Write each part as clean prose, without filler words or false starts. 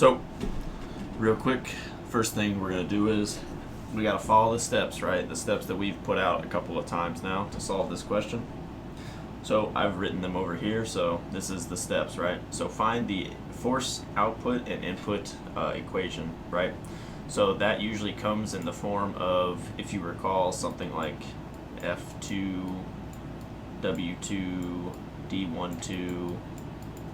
So, real quick, first thing we're going to do is we got to follow the steps, right? The steps that we've put out a couple of times now to solve this question. So I've written them over here, so this is the steps, right? So find the force output and input equation, right? So that usually comes in the form of, if you recall, something like F2 W2 D12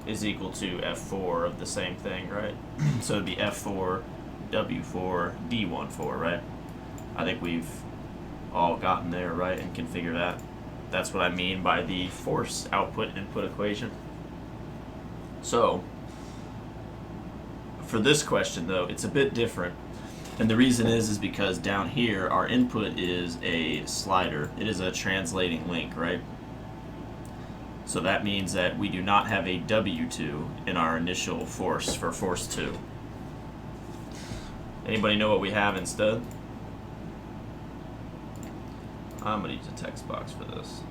is equal to F4 of the same thing, right? So it'd be F4 W4 D14, right? I think we've all gotten there, right, and can figure that. That's what I mean by the force output input equation. So for this question though, it's a bit different. And the reason is because down here our input is a slider. It is a translating link, right? So that means that we do not have a W2 in our initial force for force 2. Anybody know what we have instead? I'm going to use a text box for this.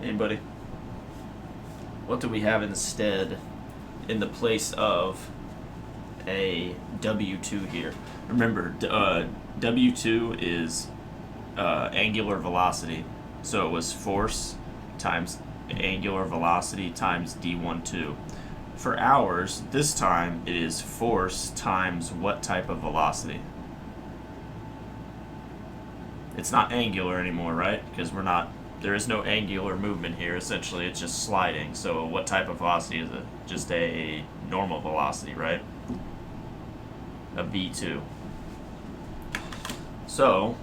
Anybody? What do we have instead in the place of a W2 here? Remember, W2 is angular velocity. So it was force times angular velocity times D12. For ours, this time it is force times what type of velocity? It's not angular anymore, right? Because there is no angular movement here. Essentially, it's just sliding. So what type of velocity is it? Just a normal velocity, right? A V2. So,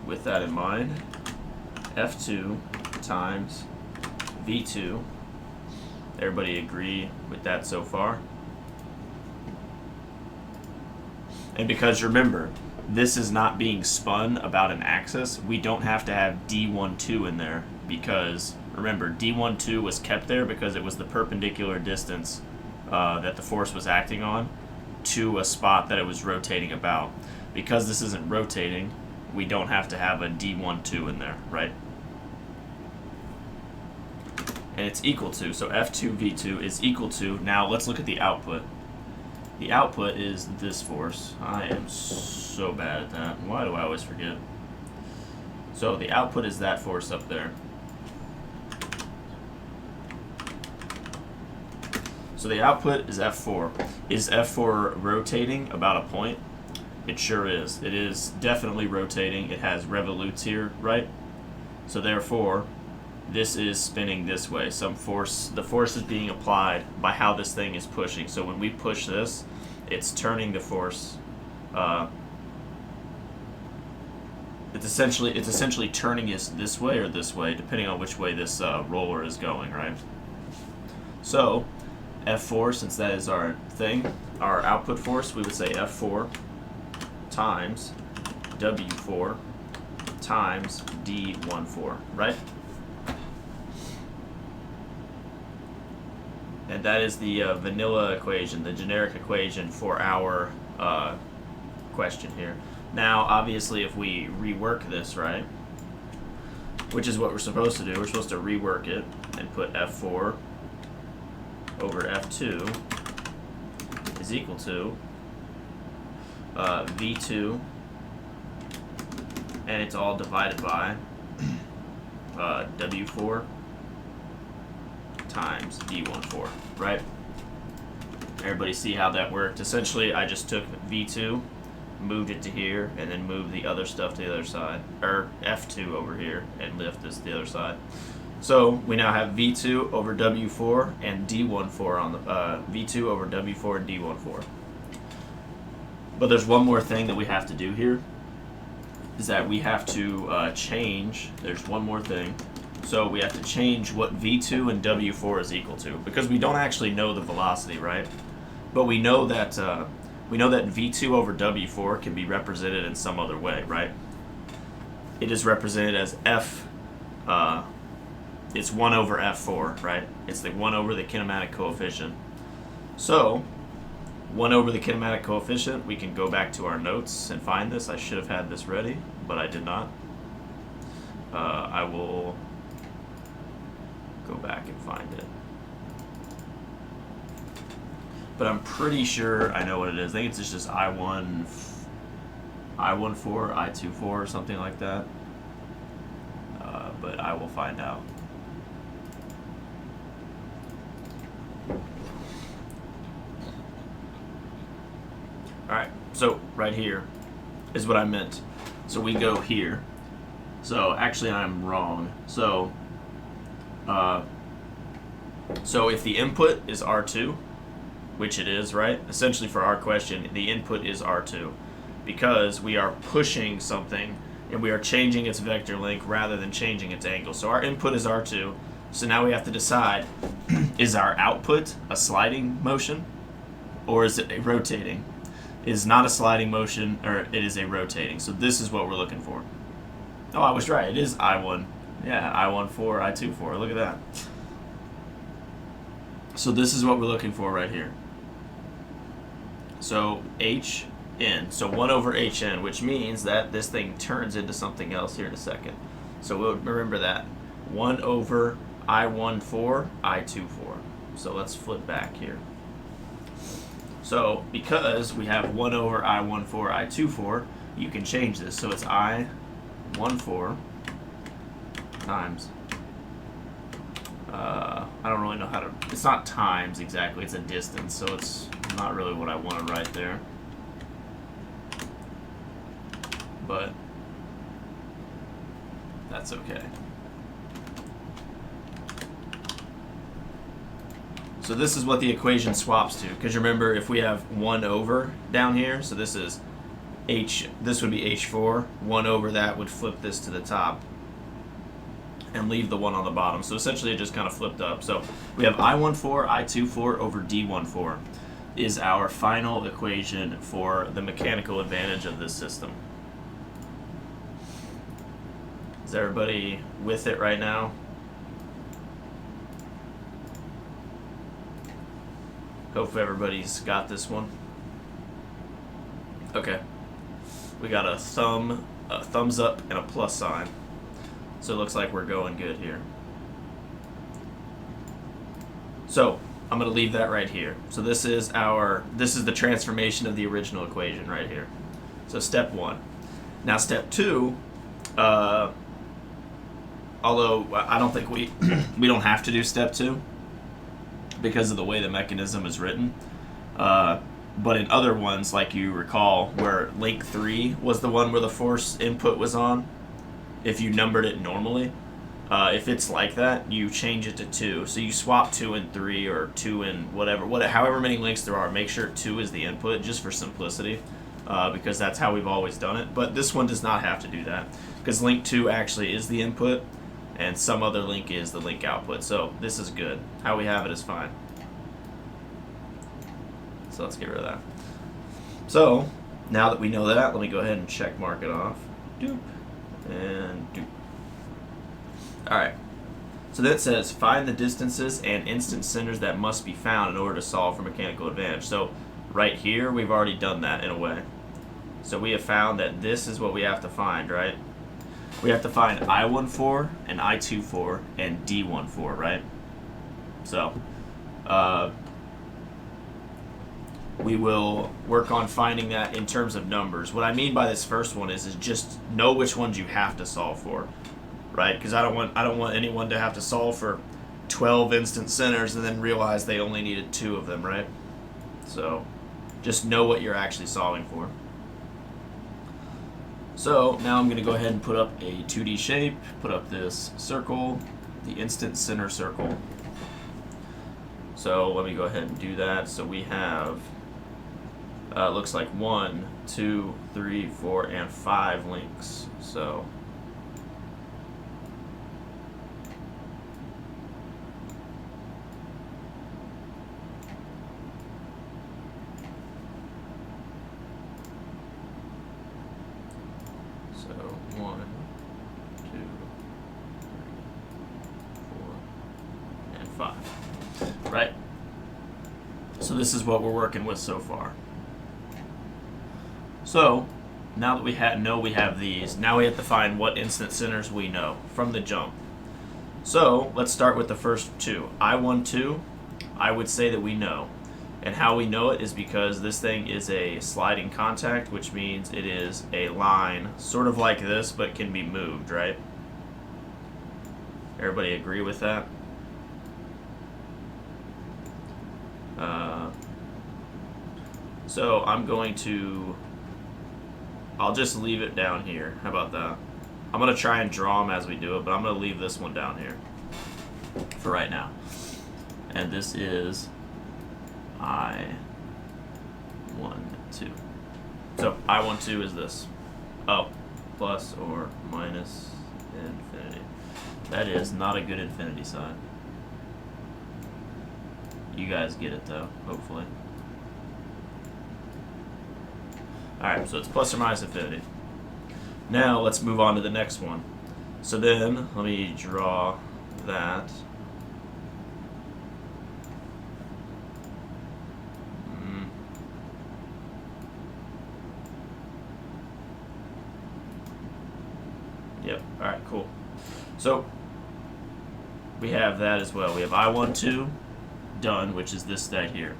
with that in mind, F2 times V2. Everybody agree with that so far? And because remember, this is not being spun about an axis, we don't have to have D12 in there because, remember, D12 was kept there because it was the perpendicular distance that the force was acting on to a spot that it was rotating about. Because this isn't rotating, we don't have to have a D12 in there, right? And it's equal to, so F2 V2 is equal to, now let's look at the output. The output is this force. I am so bad at that. Why do I always forget? So the output is that force up there. So the output is F4. Is F4 rotating about a point? It sure is. It is definitely rotating. It has revolutes here, right? So therefore, this is spinning this way. The force is being applied by how this thing is pushing. So when we push this, it's turning the force. It's essentially turning us this way or this way, depending on which way this roller is going, right? So F4, since that is our thing, our output force, we would say F4 times W4 times D14, right? And that is the vanilla equation, the generic equation for our question here. Now, obviously, if we rework this, right, which is what we're supposed to do, we're supposed to rework it and put F4 over F2 is equal to V2, and it's all divided by W4 times D14, right? Everybody see how that worked? Essentially, I just took V2, moved it to here, and then moved the other stuff to the other side, or F2 over here, and lift this to the other side. So we now have V2 over W4 and D14 on the V2 over W4 and D14. But there's one more thing that we have to do here, is that we have to change. There's one more thing. So we have to change what V2 and W4 is equal to, because we don't actually know the velocity, right? But we know that V2 over W4 can be represented in some other way, right? It is represented as F. It's 1 over F4, right? It's the 1 over the kinematic coefficient. So 1 over the kinematic coefficient, we can go back to our notes and find this. I should have had this ready, but I did not. I will go back and find it. But I'm pretty sure I know what it is. I think it's just I14, I24 or something like that. But I will find out. Alright, so right here is what I meant. So we go here. So actually I'm wrong. So if the input is R2, which it is, right? Essentially for our question, the input is R2 because we are pushing something and we are changing its vector length rather than changing its angle. So our input is R2. So now we have to decide, is our output a sliding motion or is it a rotating? It is not a sliding motion, or it is a rotating. So this is what we're looking for. Oh, I was right. It is I1. Yeah, I14, I24. Look at that. So this is what we're looking for right here. So HN. So 1 over HN, which means that this thing turns into something else here in a second. So we'll remember that. 1 over I14, I24. So let's flip back here. So because we have 1 over I14, I24, you can change this. So it's I14 times, I don't really know how to, it's not times exactly, it's a distance, so it's not really what I want to write there. But that's okay. So this is what the equation swaps to, because remember if we have 1 over down here, so this is H, this would be H4, 1 over that would flip this to the top and leave the 1 on the bottom. So essentially it just kind of flipped up. So we have I14, I24 over D14 is our final equation for the mechanical advantage of this system. Is everybody with it right now? Hopefully everybody's got this one. Okay. We got a thumbs up and a plus sign. So it looks like we're going good here. So I'm going to leave that right here. So this is the transformation of the original equation right here. So step 1. Now step 2, although I don't think we don't have to do step 2 because of the way the mechanism is written. But in other ones, like you recall, where link 3 was the one where the force input was on, if you numbered it normally, if it's like that, you change it to 2. So you swap 2 and 3 or 2 and however many links there are, make sure 2 is the input just for simplicity, because that's how we've always done it. But this one does not have to do that because link 2 actually is the input and some other link is the link output. So this is good. How we have it is fine. So let's get rid of that. So now that we know that, let me go ahead and check mark it off. Doop. And doop. Alright. So then it says find the distances and instant centers that must be found in order to solve for mechanical advantage. So right here, we've already done that in a way. So we have found that this is what we have to find, right? We have to find I14 and I24 and D14, right? So we will work on finding that in terms of numbers. What I mean by this first one is just know which ones you have to solve for, right? Because I don't want anyone to have to solve for 12 instant centers and then realize they only needed 2 of them, right? So just know what you're actually solving for. So now I'm going to go ahead and put up a 2D shape, put up this circle, the instant center circle. So let me go ahead and do that. So we have, looks like 1, 2, 3, 4, and 5 links. So So 1, 2, 3, 4, and 5. Right? So this is what we're working with so far. So now that we know we have these, now we have to find what instant centers we know from the jump. So let's start with the first two. I12, I would say that we know. And how we know it is because this thing is a sliding contact, which means it is a line sort of like this, but can be moved, right? Everybody agree with that? So I'm going to, I'll just leave it down here. How about that? I'm going to try and draw them as we do it, but I'm going to leave this one down here for right now. And this is I12. So I12 is this. Oh, plus or minus infinity. That is not a good infinity sign. You guys get it though, hopefully. Alright, so it's plus or minus infinity. Now let's move on to the next one. So then, let me draw that. Yep, alright, cool. So, we have that as well. We have I12 done, which is this right here.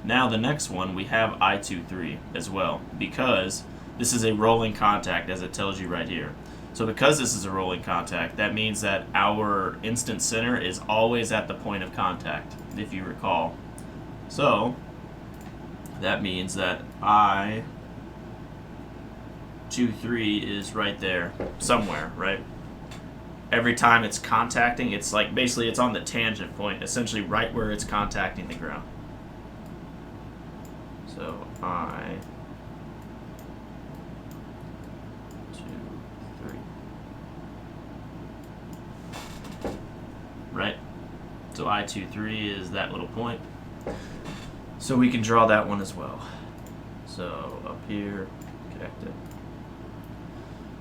Now the next one, we have I23 as well, because this is a rolling contact, as it tells you right here. So because this is a rolling contact, that means that our instant center is always at the point of contact, if you recall. So that means that I23 is right there somewhere, right? Every time it's contacting, it's like basically it's on the tangent point, essentially right where it's contacting the ground. So I23. Right? So I23 is that little point. So we can draw that one as well. So up here, connect it.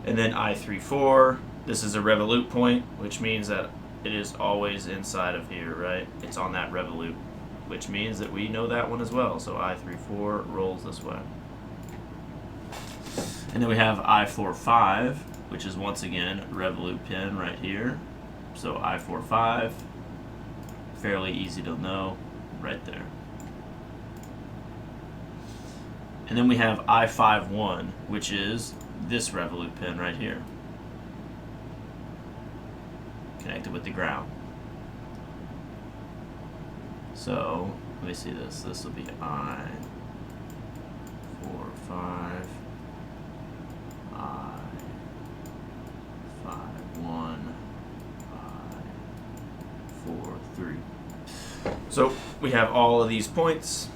And then I34, this is a revolute point, which means that it is always inside of here, right? It's on that revolute, which means that we know that one as well. So I34 rolls this way. And then we have I45, which is once again revolute pin right here. So I45, fairly easy to know, right there. And then we have I51, which is this revolute pin right here, connected with the ground. So let me see this. This will be I45, I51, I43. So we have all of these points.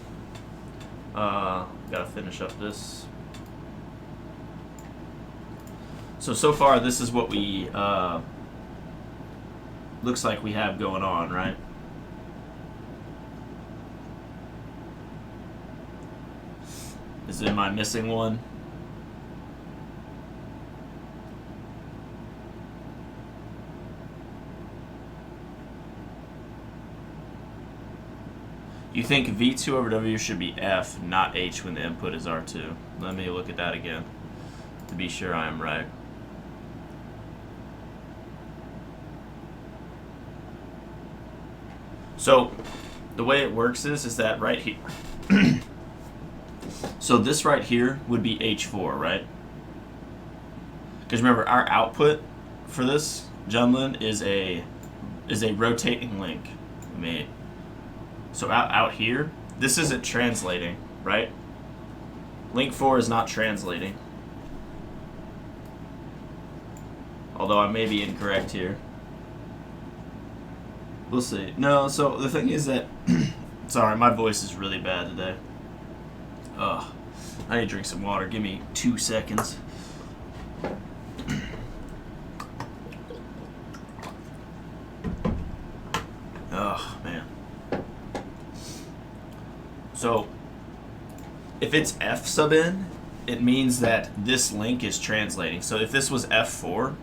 Gotta finish up this. So far this is what we looks like we have going on, right? Am I missing one? You think V2 over W should be F, not H when the input is R2. Let me look at that again to be sure I am right. So the way it works is that right here. So this right here would be H4, right? Because remember, our output for this, Junlin, is a rotating link. So out here, this isn't translating, right? Link 4 is not translating. Although I may be incorrect here. We'll see. No, so the thing is that... sorry, my voice is really bad today. Ugh. I need to drink some water. Give me 2 seconds. Oh, man. So, if it's F sub n, it means that this link is translating. So if this was F4,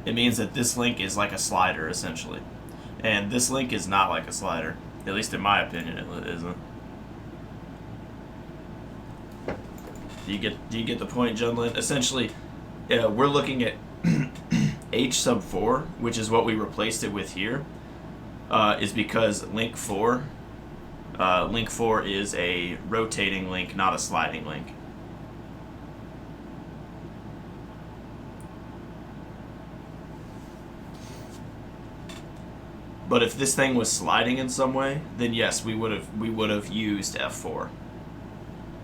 it means that this link is like a slider, essentially. And this link is not like a slider. At least in my opinion, it isn't. Do you get the point, Junlin? Essentially, we're looking at H sub 4, which is what we replaced it with here, is because link 4 is a rotating link, not a sliding link. But if this thing was sliding in some way, then yes, we would have used F4.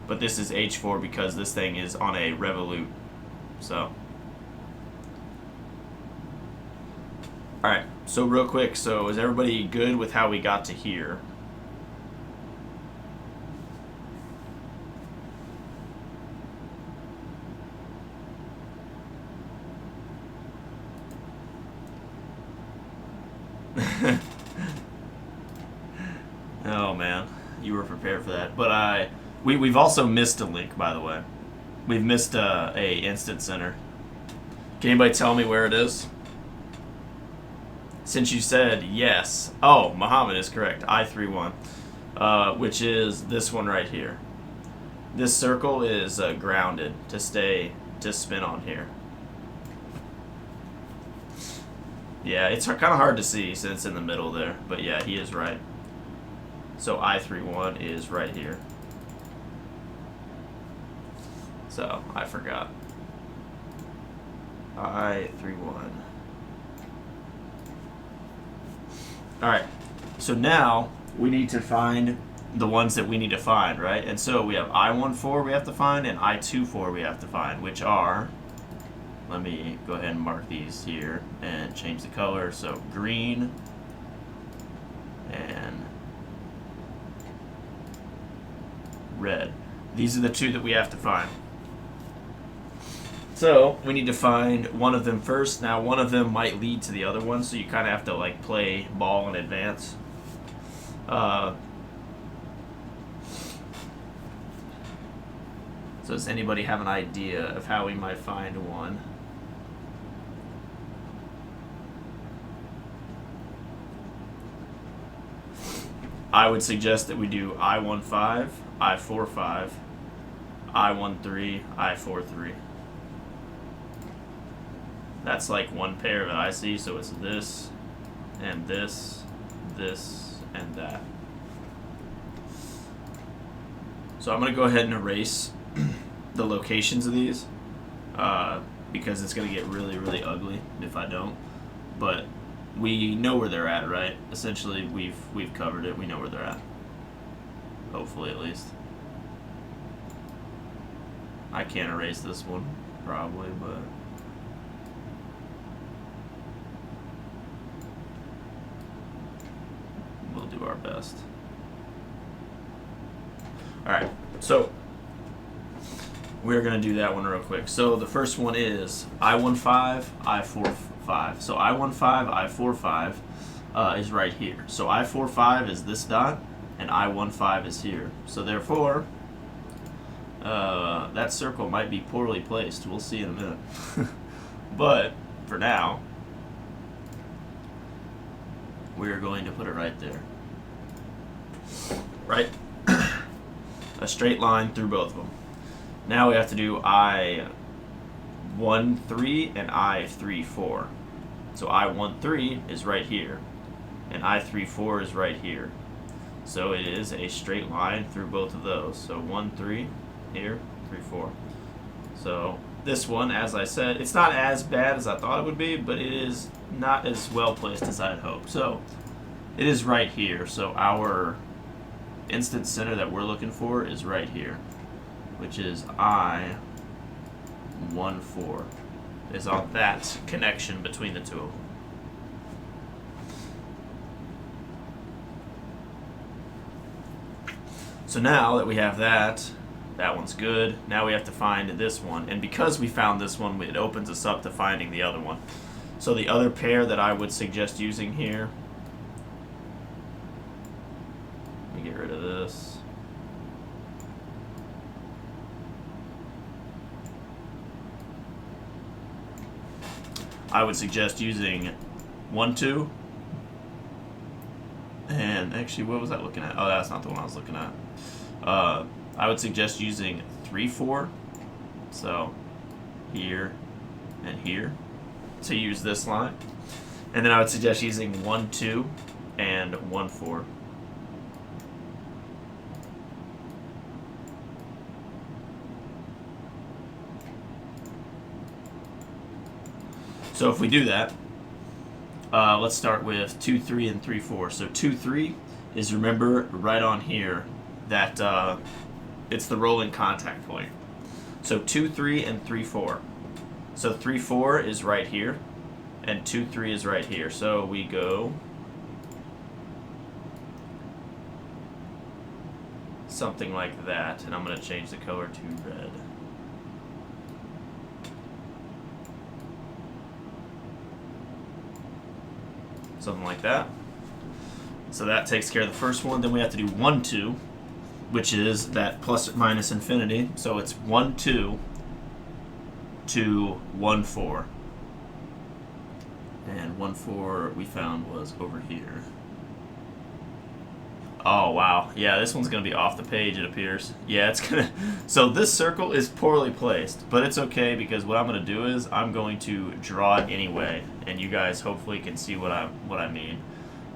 But this is H4 because this thing is on a revolute. So, all right. So real quick, so is everybody good with how we got to here? Oh man, you were prepared for that. But we've also missed a link, by the way. We've missed a instant center. Can anybody tell me where it is? Since you said yes. Oh, Muhammad is correct. I31, which is this one right here. This circle is grounded to spin on here. Yeah, it's kind of hard to see since it's in the middle there, but yeah, he is right. So I31 is right here. So I forgot. I31. All right. So now we need to find the ones that we need to find, right? And so we have I14 we have to find and I24 we have to find, which are, let me go ahead and mark these here and change the color. So green and red. These are the two that we have to find. So we need to find one of them first. Now one of them might lead to the other one, so you kind of have to like play ball in advance. So does anybody have an idea of how we might find one? I would suggest that we do I15, I45, I13, I43. That's like one pair that I see, so it's this, and this, this, and that. So I'm going to go ahead and erase the locations of these, because it's going to get really, really ugly if I don't. But we know where they're at, right? Essentially, we've covered it. We know where they're at. Hopefully, at least. I can't erase this one, probably, but we'll do our best. Alright, so we're going to do that one real quick. So the first one is I15, I45. So I15, I45 is right here. So I45 is this dot, and I15 is here. So therefore, that circle might be poorly placed. We'll see in a minute. But for now, we're going to put it right there. Right? A straight line through both of them. Now we have to do I13 and I34. So I13 is right here, and I34 is right here. So it is a straight line through both of those. So 1, 3, here, 3, 4. So this one, as I said, it's not as bad as I thought it would be, but it is not as well placed as I had hoped. So it is right here. So our instant center that we're looking for is right here, which is I14. Is on that connection between the two of them. So now that we have that, that one's good. Now we have to find this one. And because we found this one, it opens us up to finding the other one. So the other pair that I would suggest using here, let me get rid of this. I would suggest using 1, 2. And actually, what was I looking at? Oh, that's not the one I was looking at. I would suggest using 3, 4. So here and here. to use this line. And then I would suggest using 1, 2, and 1, 4. So if we do that, let's start with 2, 3, and 3, 4. So 2, 3 is, remember, right on here that it's the rolling contact point. So 2, 3, and 3, 4. So 3, 4 is right here, and 2, 3 is right here. So we go something like that, and I'm going to change the color to red. Something like that. So that takes care of the first one. Then we have to do 1, 2, which is that plus or minus infinity. So it's 1, 2 to 1, 4. And 1, 4 we found was over here. Oh, wow. Yeah, this one's going to be off the page, it appears. Yeah, it's going to... So this circle is poorly placed, but it's okay because what I'm going to do is I'm going to draw it anyway, and you guys hopefully can see what I mean.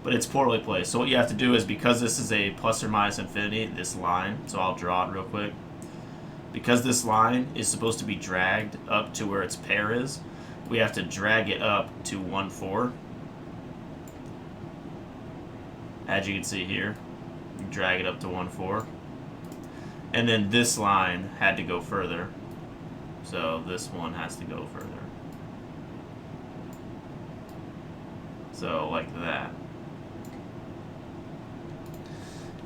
But it's poorly placed. So what you have to do is, because this is a plus or minus infinity, this line, so I'll draw it real quick. Because this line is supposed to be dragged up to where its pair is, we have to drag it up to 1, 4. As you can see here. Drag it up to 1, 4. And then this line had to go further. So this one has to go further. So like that.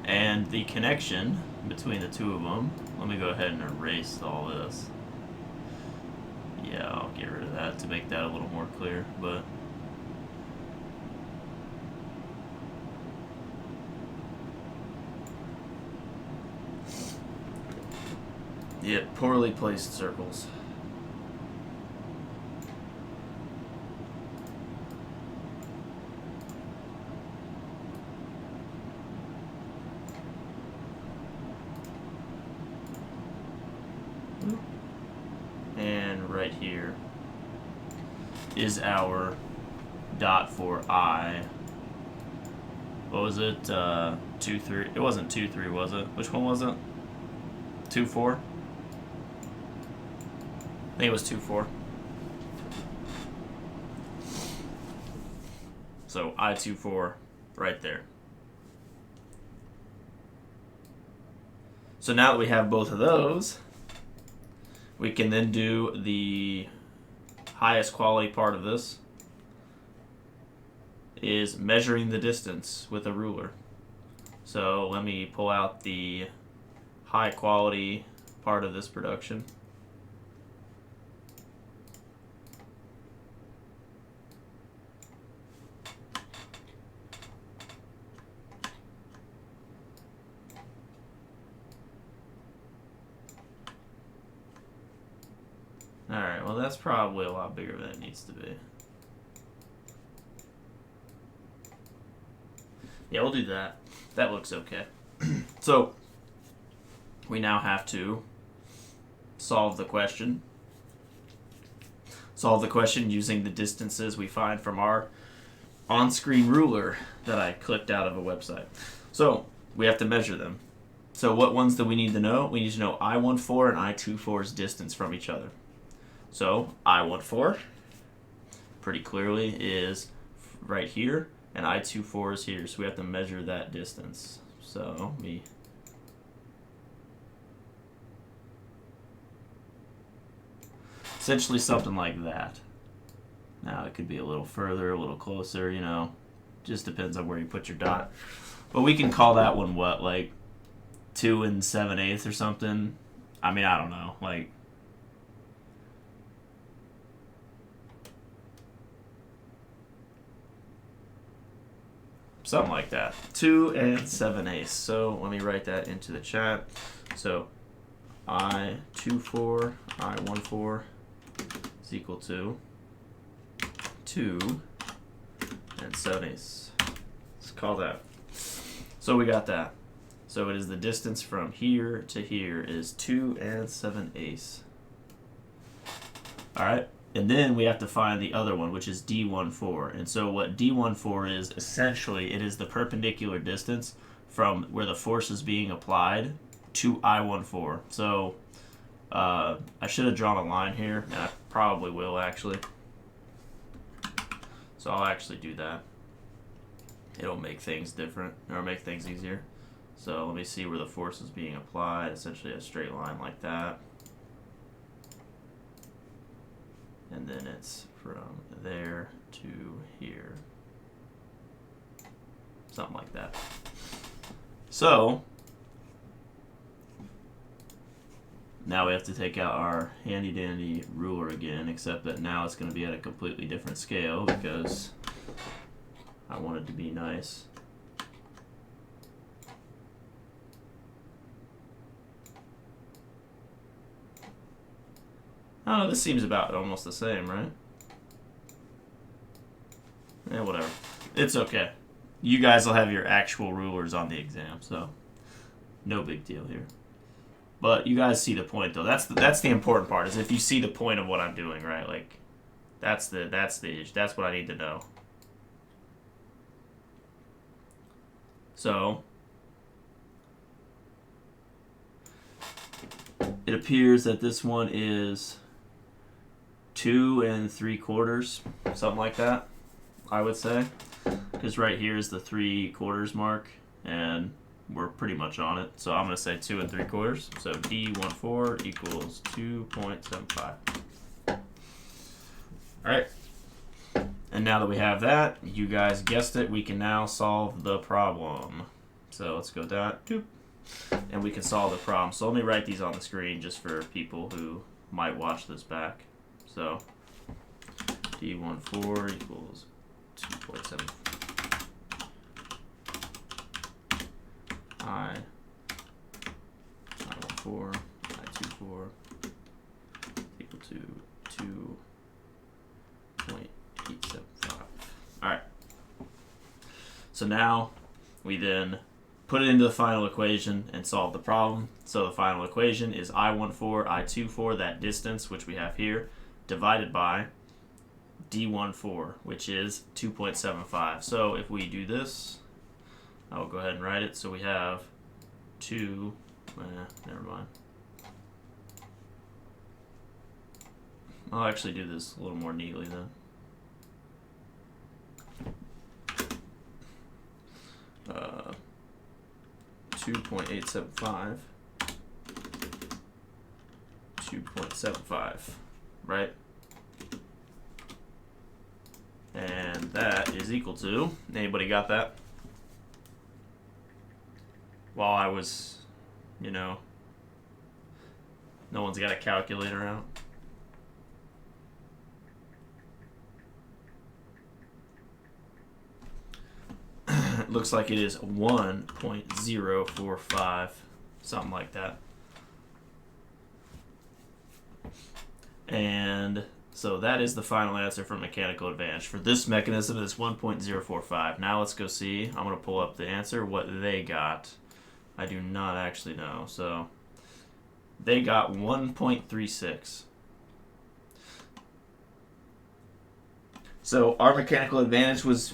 And the connection between the two of them, let me go ahead and erase all this. Yeah, I'll get rid of that to make that a little more clear, but yeah, poorly placed circles. And right here is our dot for I. What was it? 2, 3. It wasn't 2, 3, was it? Which one was it? 2, 4? I think it was 2, 4. So I 2, 4 right there. So now that we have both of those, we can then do the highest quality part of this, is measuring the distance with a ruler. So let me pull out the high quality part of this production. Alright, well that's probably a lot bigger than it needs to be. Yeah, we'll do that. That looks okay. So, we now have to solve the question. Solve the question using the distances we find from our on-screen ruler that I clipped out of a website. So, we have to measure them. So what ones do we need to know? We need to know I-14 and I-24's distance from each other. So I-14 pretty clearly is right here, and I-24 is here, so we have to measure that distance. So me essentially something like that. Now it could be a little further, a little closer, you know, just depends on where you put your dot. But we can call that one what, like 2 7/8 or something? I mean, I don't know, like something like that. 2 7/8. So let me write that into the chat. So I-24, I-14 is equal to 2 7/8. Let's call that. So we got that. So it is the distance from here to here is 2 7/8. Alright, And then we have to find the other one, which is D14. And so what D14 is, essentially, it is the perpendicular distance from where the force is being applied to I14. So I should have drawn a line here, and I probably will, actually. So I'll actually do that. It'll make things different, or make things easier. So let me see where the force is being applied. Essentially a straight line like that. And then it's from there to here. Something like that. So now we have to take out our handy dandy ruler again, except that now it's going to be at a completely different scale because I want it to be nice. Oh, this seems about almost the same, right? Yeah, whatever. It's okay. You guys will have your actual rulers on the exam, so no big deal here. But you guys see the point, though. That's the important part. Is if you see the point of what I'm doing, right? Like, that's what I need to know. So it appears that this one is 2 3/4, something like that, I would say, because right here is the 3/4 mark, and we're pretty much on it. So I'm going to say 2 3/4. So D14 equals 2.75. All right. And now that we have that, you guys guessed it, we can now solve the problem. So let's go that, and we can solve the problem. So let me write these on the screen just for people who might watch this back. So D14 equals 2.7. I14, I24 equal to 2.875. Alright. So now we then put it into the final equation and solve the problem. So the final equation is I14, I24, that distance, which we have here, divided by D14, which is 2.75. So if we do this, I'll go ahead and write it. So we have 2, never mind. I'll actually do this a little more neatly then. 2.875, 2.75, right? And that is equal to, anybody got that? While I was, no one's got a calculator out. It looks like it is 1.045, something like that. And so that is the final answer for mechanical advantage. For this mechanism, it's 1.045. Now let's go see. I'm going to pull up the answer, what they got. I do not actually know. So they got 1.36. So our mechanical advantage was,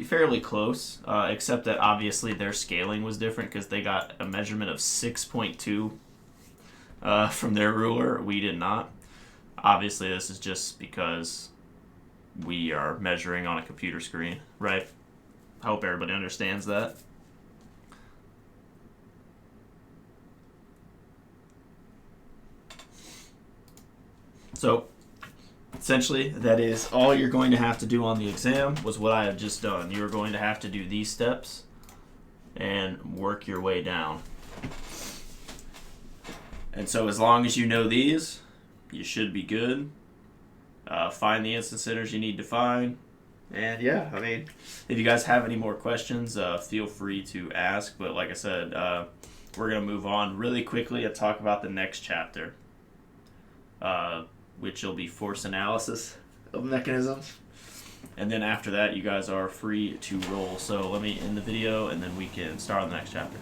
fairly close, except that obviously their scaling was different because they got a measurement of 6.2 from their ruler. We did not. Obviously, this is just because we are measuring on a computer screen, right? I hope everybody understands that. So essentially, that is all you're going to have to do on the exam was what I have just done. You're going to have to do these steps and work your way down. And so as long as you know these, you should be good. Find the instance centers you need to find. And yeah, if you guys have any more questions, feel free to ask. But like I said, we're going to move on really quickly and talk about the next chapter, which will be force analysis of mechanisms. And then after that, you guys are free to roll. So let me end the video, and then we can start on the next chapter.